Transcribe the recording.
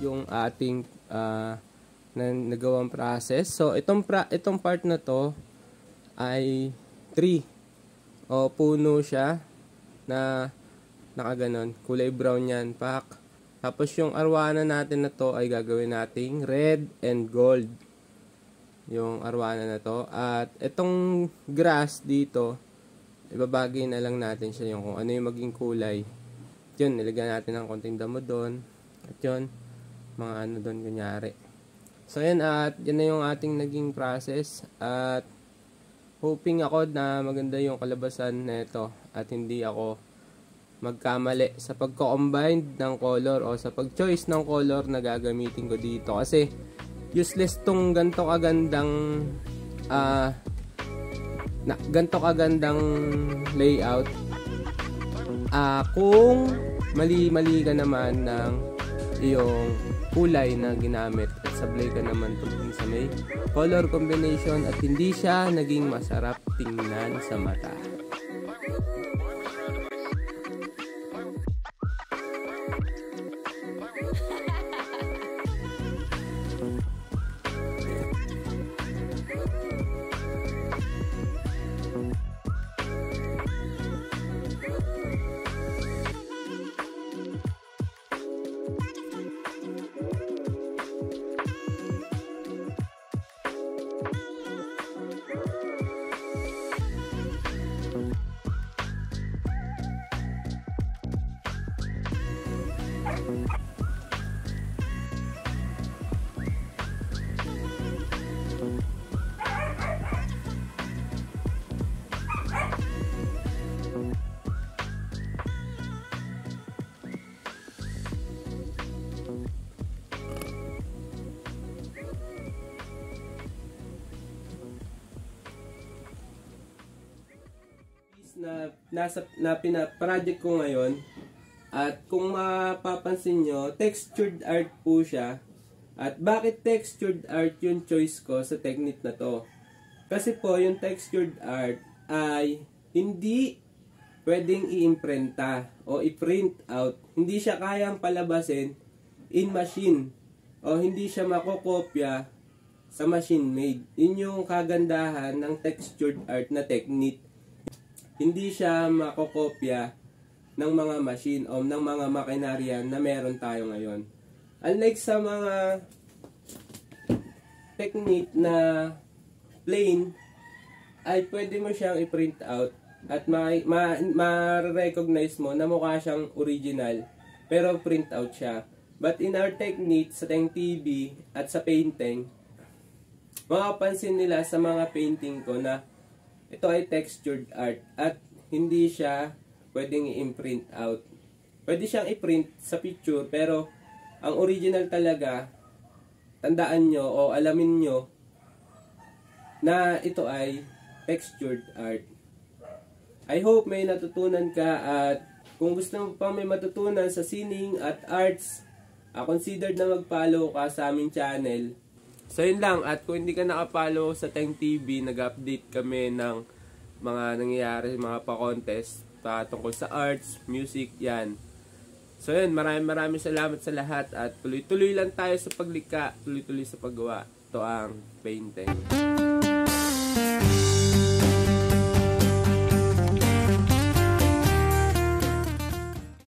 yung ating nagawang process. So, itong part na to ay tree o puno siya na nakaganon. Kulay brown yan, pak. Tapos yung arwana natin na to ay gagawin nating red and gold. Yung arwana na to. At itong grass dito, ibabagay na lang natin siya yung kung ano yung maging kulay. Yun, nilagyan natin ng konting damo doon. At yun, mga ano doon kunyari. So yan, at yan na yung ating naging process. At hoping ako na maganda yung kalabasan nito at hindi ako magkamali sa pagko-combine ng color o sa pag-choice ng color na gagamitin ko dito. Kasi useless tong ganito kagandang layout kung mali-mali ka naman ng iyong kulay na ginamit at sablay ka naman tungkol sa may color combination at hindi siya naging masarap tingnan sa mata. Project ko ngayon, at kung mapapansin nyo, textured art po siya. At bakit textured art yung choice ko sa technique na to? Kasi po yung textured art ay hindi pwedeng i-imprenta o i-print out. Hindi siya kayang palabasin in machine o hindi siya makokopya sa machine made. Yun yung kagandahan ng textured art na technique. Hindi siya makokopya ng mga machine o ng mga makinarya na meron tayo ngayon. Unlike sa mga technique na plain, ay pwede mo siyang i-print out at ma-recognize mo na mukha siyang original pero print out siya. But in our technique sa Teng TV at sa painting, makapansin nila sa mga painting ko na ito ay textured art at hindi siya pwedeng i-imprint out. Pwede siyang i-print sa picture pero ang original talaga, tandaan nyo o alamin nyo na ito ay textured art. I hope may natutunan ka at kung gusto mo pa may matutunan sa sining at arts, consider na mag-follow ka sa aming channel. So yun lang, at kung hindi ka nakapollow sa Teng TV, nag-update kami ng mga nangyayari, mga pa-contest tungkol sa arts, music, yan. So yun, maraming salamat sa lahat at tuloy-tuloy lang tayo sa paglikha, tuloy-tuloy sa paggawa. Ito ang painting.